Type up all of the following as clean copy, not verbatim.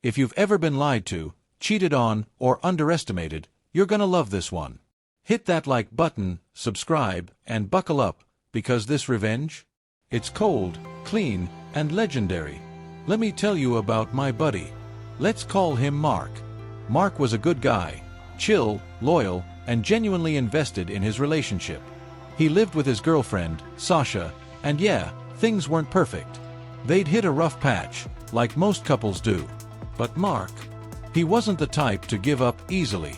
If you've ever been lied to, cheated on, or underestimated, you're gonna love this one. Hit that like button, subscribe, and buckle up, because this revenge? It's cold, clean, and legendary. Let me tell you about my buddy. Let's call him Mark. Mark was a good guy, chill, loyal, and genuinely invested in his relationship. He lived with his girlfriend, Sasha, and yeah, things weren't perfect. They'd hit a rough patch, like most couples do. But Mark, he wasn't the type to give up easily.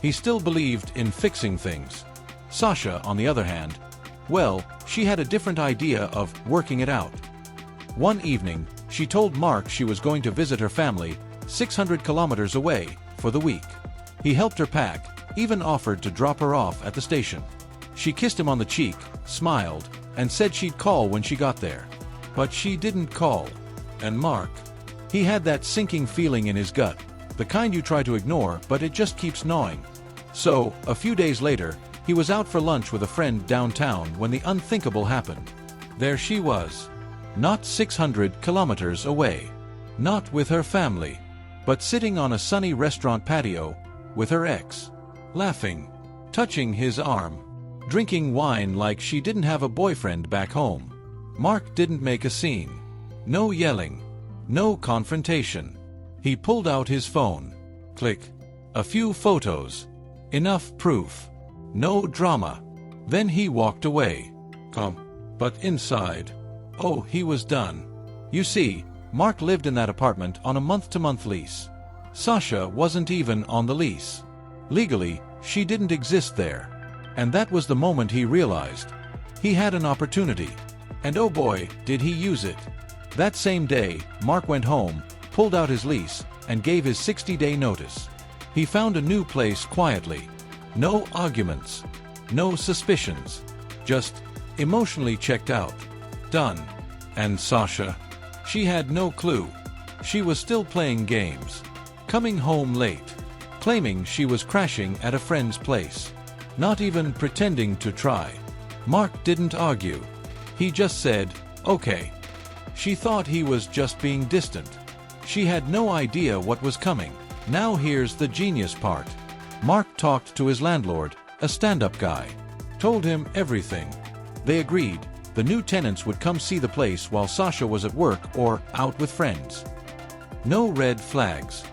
He still believed in fixing things. Sasha, on the other hand, well, she had a different idea of working it out. One evening, she told Mark she was going to visit her family 600 kilometers away for the week. He helped her pack, even offered to drop her off at the station. She kissed him on the cheek, smiled, and said she'd call when she got there. But she didn't call. And Mark, he had that sinking feeling in his gut, the kind you try to ignore but it just keeps gnawing. So, a few days later, he was out for lunch with a friend downtown when the unthinkable happened. There she was. Not 600 kilometers away. Not with her family. But sitting on a sunny restaurant patio, with her ex. Laughing. Touching his arm. Drinking wine like she didn't have a boyfriend back home. Mark didn't make a scene. No yelling. No confrontation. He pulled out his phone. Click. A few photos. Enough proof. No drama. Then he walked away. But inside, oh, he was done. You see, Mark lived in that apartment on a month-to-month lease. Sasha wasn't even on the lease. Legally, she didn't exist there. And that was the moment he realized. He had an opportunity. And oh boy, did he use it. That same day, Mark went home, pulled out his lease, and gave his 60-day notice. He found a new place quietly. No arguments. No suspicions. Just emotionally checked out. Done. And Sasha? She had no clue. She was still playing games. Coming home late. Claiming she was crashing at a friend's place. Not even pretending to try. Mark didn't argue. He just said, okay. She thought he was just being distant. She had no idea what was coming. Now here's the genius part. Mark talked to his landlord, a stand-up guy. Told him everything. They agreed. The new tenants would come see the place while Sasha was at work or out with friends. No red flags.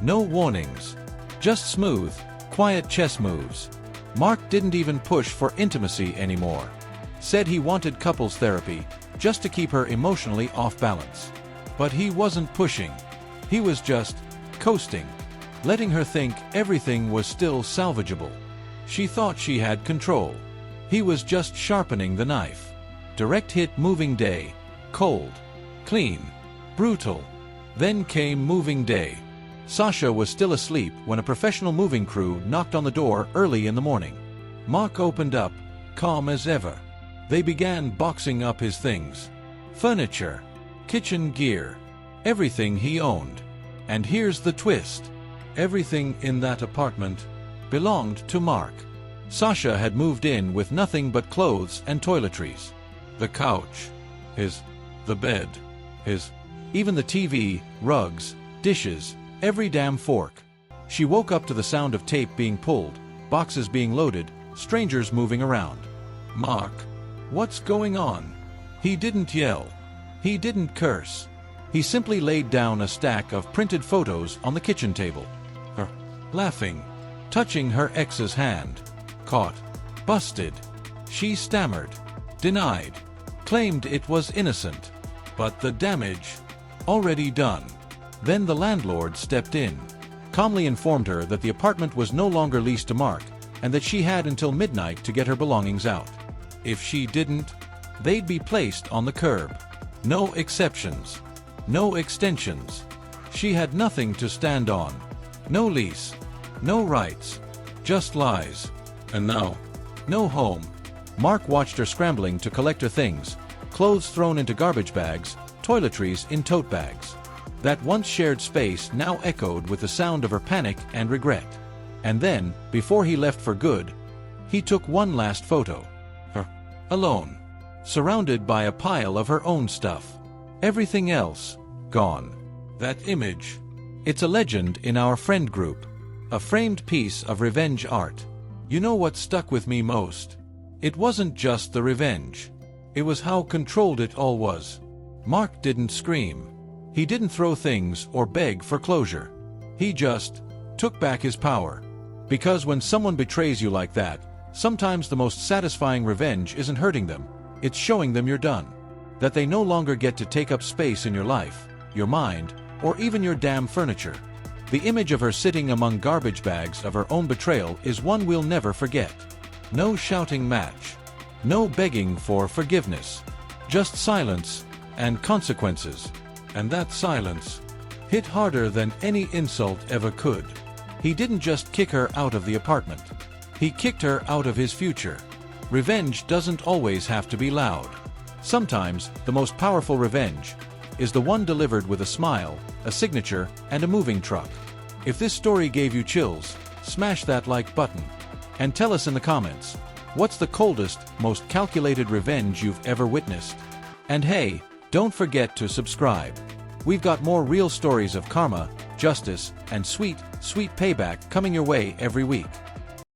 No warnings. Just smooth, quiet chess moves. Mark didn't even push for intimacy anymore. Said he wanted couples therapy, just to keep her emotionally off balance. But he wasn't pushing. He was just coasting. Letting her think everything was still salvageable. She thought she had control. He was just sharpening the knife. Direct hit moving day. Cold. Clean. Brutal. Then came moving day. Sasha was still asleep when a professional moving crew knocked on the door early in the morning. Mark opened up, calm as ever. They began boxing up his things. Furniture. Kitchen gear. Everything he owned. And here's the twist. Everything in that apartment belonged to Mark. Sasha had moved in with nothing but clothes and toiletries. The couch. The bed. Even the TV, rugs, dishes, every damn fork. She woke up to the sound of tape being pulled, boxes being loaded, strangers moving around. Mark, what's going on? He didn't yell. He didn't curse. He simply laid down a stack of printed photos on the kitchen table. Her laughing, touching her ex's hand. Caught. Busted. She stammered. Denied. Claimed it was innocent. But the damage already done. Then the landlord stepped in. Calmly informed her that the apartment was no longer leased to Mark, and that she had until midnight to get her belongings out. If she didn't, they'd be placed on the curb. No exceptions. No extensions. She had nothing to stand on. No lease. No rights. Just lies. And now, no home. Mark watched her scrambling to collect her things, clothes thrown into garbage bags, toiletries in tote bags. That once shared space now echoed with the sound of her panic and regret. And then, before he left for good, he took one last photo. Her, alone, surrounded by a pile of her own stuff. Everything else, gone. That image, It's a legend in our friend group. A framed piece of revenge art. You know what stuck with me most? It wasn't just the revenge. It was how controlled it all was. Mark didn't scream. He didn't throw things or beg for closure. He just took back his power. Because when someone betrays you like that, sometimes the most satisfying revenge isn't hurting them, it's showing them you're done. That they no longer get to take up space in your life, your mind, or even your damn furniture. The image of her sitting among garbage bags of her own betrayal is one we'll never forget. No shouting match. No begging for forgiveness. Just silence and consequences. And that silence hit harder than any insult ever could. He didn't just kick her out of the apartment. He kicked her out of his future. Revenge doesn't always have to be loud. Sometimes, the most powerful revenge is the one delivered with a smile, a signature, and a moving truck. If this story gave you chills, smash that like button. And tell us in the comments, what's the coldest, most calculated revenge you've ever witnessed? And hey, don't forget to subscribe. We've got more real stories of karma, justice, and sweet, sweet payback coming your way every week.